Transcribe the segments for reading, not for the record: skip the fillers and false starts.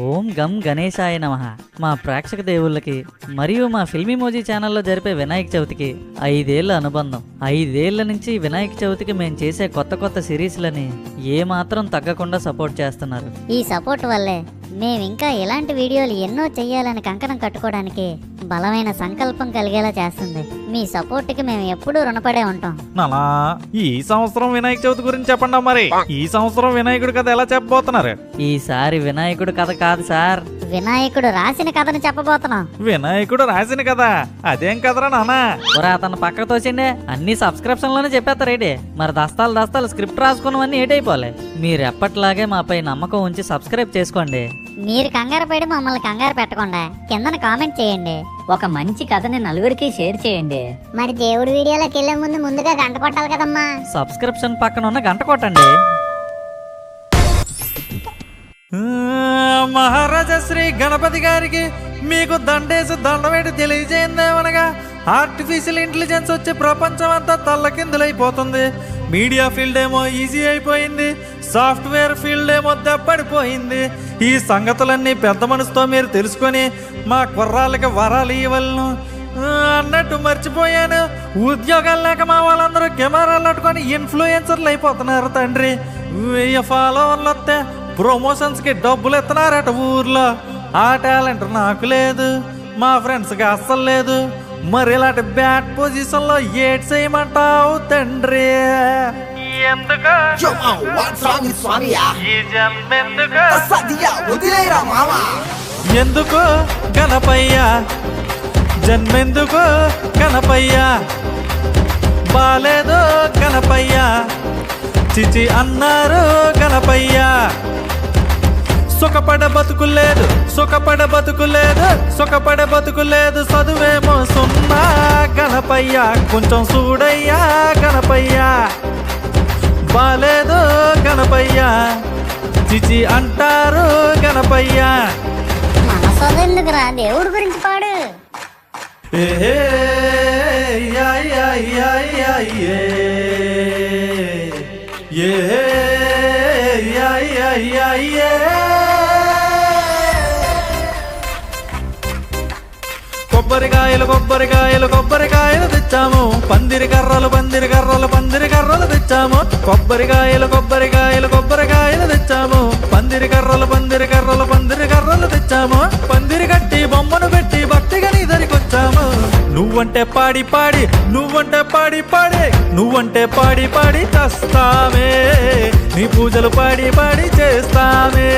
ఓం గం గణేశాయ నమః. మా ప్రేక్షక దేవుళ్ళకి మరియు మా ఫిల్మీమోజీ ఛానల్లో జరిపే వినాయక చవితికి 5 ఏళ్ల అనుబంధం. 5 ఏళ్ల నుంచి వినాయక చవితికి మేము చేసే కొత్త కొత్త సిరీస్లని ఏమాత్రం తగ్గకుండా సపోర్ట్ చేస్తున్నారు. ఈ సపోర్ట్ వల్లే మేమింకా ఇలాంటి వీడియోలు ఎన్నో చెయ్యాలని కంకణం కట్టుకోవడానికి బలమైన సంకల్పం కలిగేలా చేస్తుంది. మీ సపోర్ట్కి మేము ఎప్పుడూ రుణపడే ఉంటాం. నానా ఈ సంవత్సరం వినాయక చవితి గురించి చెప్పండి. మరి ఈ సంవత్సరం వినాయకుడి కథ ఎలా చెప్పబోతున్నారు? ఈసారి వినాయకుడు కథ కాదు సార్, వినాయకుడు రాసిన కథను చెప్పబోతున్నాం. వినాయకుడు రాసిన కథ? అదేం కదరా నానా? అతను పక్కకు తోచిండే అన్ని సబ్స్క్రిప్షన్ లోనే చెప్పేస్తారేటి. మరి దస్తాలు స్క్రిప్ట్ రాసుకున్నవన్నీ ఏటైపోలే. మీరు ఎప్పట్లాగే మాపై నమ్మకం ఉంచి సబ్స్క్రైబ్ చేసుకోండి. మీరు కంగారు పడి మమ్మల్ని కంగారు పెట్టకుండా కిందన కామెంట్ చేయండి. ఒక మంచి కథని నలుగురికి షేర్ చేయండి. మరి దేవుడి వీడియోలోకి వెళ్లే ముందుగా గంట కొట్టాలి కదమ్మా. సబ్స్క్రిప్షన్ పక్కన ఉన్న గంట కొట్టండి. మహారాజా శ్రీ గణపతి గారికి మీకు దండేసి దండమేటి తెలియజేయందేమనగా ఆర్టిఫిషియల్ ఇంటెలిజెన్స్ వచ్చి ప్రపంచం అంతా తల్లకిందులైపోతుంది. మీడియా ఫీల్డ్ ఏమో ఈజీ అయిపోయింది, సాఫ్ట్వేర్ ఫీల్డ్ ఏమో దెబ్బడిపోయింది. ఈ సంగతులన్నీ పెద్ద మనసుతో మీరు తెలుసుకొని మా కుర్రాళ్ళకి వరాలు ఇవ్వలను అన్నట్టు మర్చిపోయాను. ఉద్యోగాలు లేక మా వాళ్ళందరూ కెమెరాలు పట్టుకొని ఇన్ఫ్లుయెన్సర్లు అయిపోతున్నారు తండ్రి. 1000 ఫాలోవర్లు వస్తే ప్రమోషన్స్కి డబ్బులు ఎత్తున్నారట ఊర్లో. ఆ టాలెంట్ నాకు లేదు, మా ఫ్రెండ్స్కి అస్సలు లేదు. మరి ఇలాంటి బ్యాడ్ పొజిషన్లో ఏడ్ చేయమంటావు తండ్రి? ఎందుకు ఎందుకు గణపయ్య జన్మెందుకు గణపయ్య? బాలేదు గణపయ్య చిచి అన్నారు గణపయ్య. సుఖపడ బతుకులేదు చదువేమో సున్నా గణపయ్య. కొంచెం చూడయ్యా గణపయ్య. బాలేదు గణపయ్య చిచి అంటారు గణపయ్య. మనసోదెందుకురా, దేవుడి గురించి పాడు. కొబ్బరికాయలు తెచ్చాము. పందిరి కర్రలు తెచ్చాము. కొబ్బరికాయలు తెచ్చాము. పందిరి కర్రలు తెచ్చాము. పందిరి కట్టి బొమ్మను పెట్టి భక్తిగా నీ దరికొచ్చాము. నువ్వంటే పాడి చేస్తామే. నీ పూజలు పాడి చేస్తామే.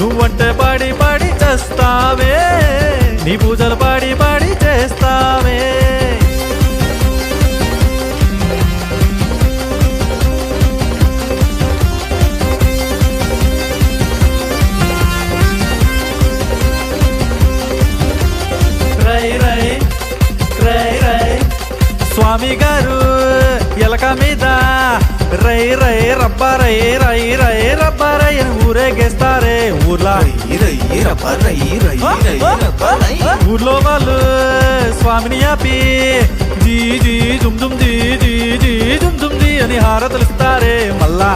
నువ్వంటే పాడి చేస్తామే. నీ పూజలు పాడి చేస్తామే. స్వామి గారు ఎలక మీద రబ్బారై అని ఊరేగేస్తారే ఊర్లో. ఊర్లో వాళ్ళు స్వామిని ఆపి జీ జుమ్ జుమ్ జీ అని హారతులిస్తారే. మళ్ళా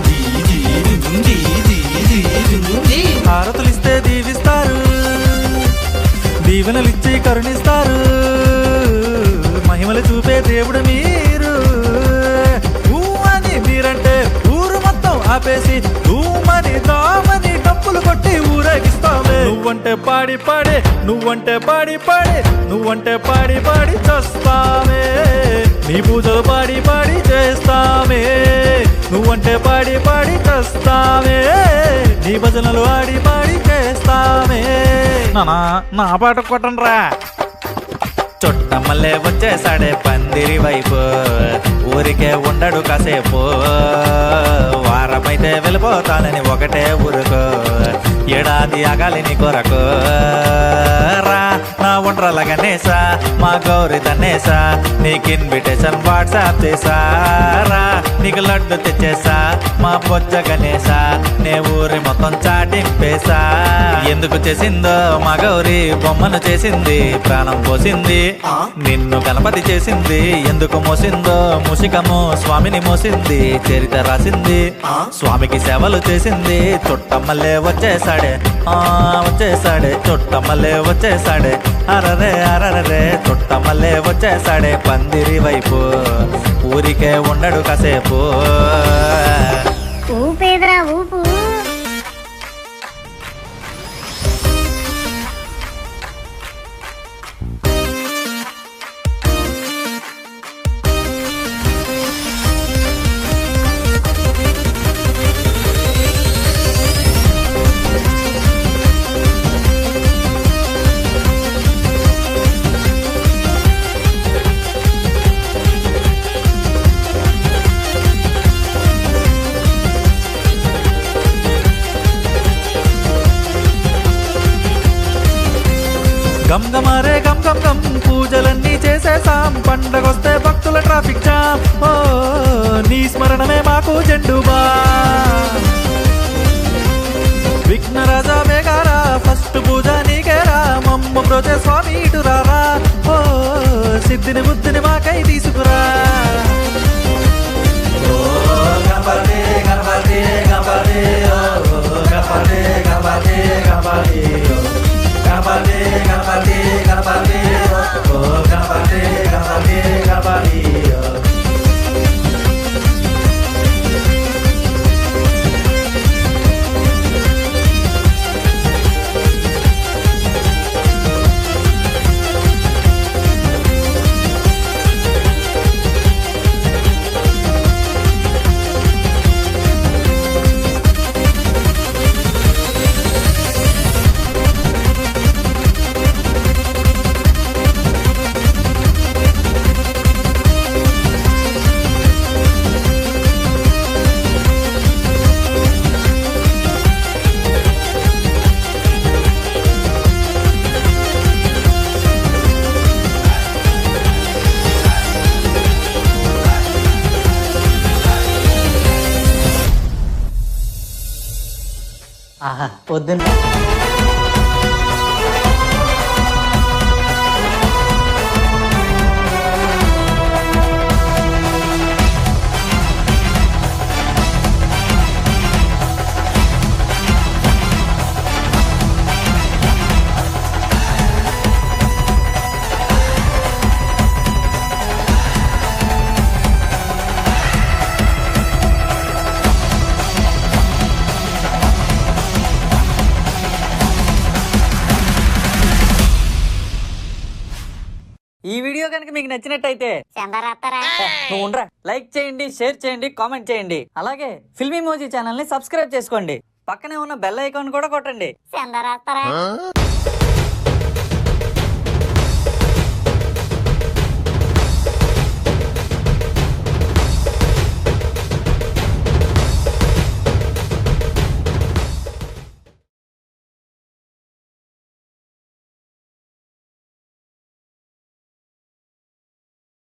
హారతులిస్తే దీవిస్తారు, దీవెనలిచ్చి కరుణిస్తారు. మహిమలు చూపే దేవుడు మీరు. అని మీరంటే ఊరు మొత్తం ఆపేసి దామని డప్పులు కొట్టి ఊరేగిస్తామే. నువ్వంటే పాడి చేస్తామే. నీ పూజలు పాడి చేస్తామే. నువ్వంటే పాడి చేస్తామే. నీ భజనలు పాడి చేస్తామే. నా పాట కొట్టండ్రా. చుట్టమల్లే వచ్చేసాడే పందిరి వైపు, ఊరికే ఉండడు కాసేపు. వారమైతే వెళ్ళిపోతానని ఒకటే ఊరుకు, ఏడాది ఆగాలి నీ కొరకు. రా నా ఒండ్రల గణేశా, మా గౌరి తన్నేసా, నీకు ఇన్విటేషన్ వాట్సాప్ చేసారా. నీకు లడ్డు తెచ్చేసా మా బొజ్జ గణేశా, నే ఊరి మొత్తం చాటింపేసా. ఎందుకు చేసిందో మా గౌరీ బొమ్మను చేసింది, ప్రాణం పోసింది. నిన్ను గణపతి చేసింది, ఎందుకు మోసిందో ముషికము స్వామిని మోసింది. చరిత రాసింది, స్వామికి సేవలు చేసింది. చుట్టమల్లే వచ్చేసాడే, వచ్చేసాడే, చుట్టమల్లే వచ్చేసాడే. అరరే అరరే చుట్టమల్లే వచ్చేసాడే. పందిరి వైపు ఊరికే ఉండడు కాసేపు. ఊపేదరా ఊపు. గమ్ గమారే గమ్ గమ్ గమ్ పూజలన్నీ చేసేసాం. పండగొస్తే భక్తుల ట్రాఫిక్ జామ్. ఓ నీ స్మరణమే మాకు జెండుబా. విఘ్నరాజా వేగారా, ఫస్ట్ పూజ నీకేరా. మమ్మ బ్రోజే స్వామి ఇటు రారా. ఓ సిద్ధిని బుద్ధిని మాకై తీసుకురా. ఓ గణపతి గణపతి గణపతి, ఓ గణపతి గణపతి గణపతి, గణపతి గణపతి గణపతి, ఓ గణపతి గణపతి గణపతి. ఆహా పొద్దున్న ఈ వీడియో కనుక మీకు నచ్చినట్టయితే చందరాత్తరా నువ్వు ఉండరా, లైక్ చేయండి, షేర్ చేయండి, కామెంట్ చేయండి. అలాగే ఫిల్మీ మోజీ ఛానల్ ని సబ్స్క్రైబ్ చేసుకోండి. పక్కనే ఉన్న బెల్ ఐకాన్ కూడా కొట్టండి. చందరాత్తరా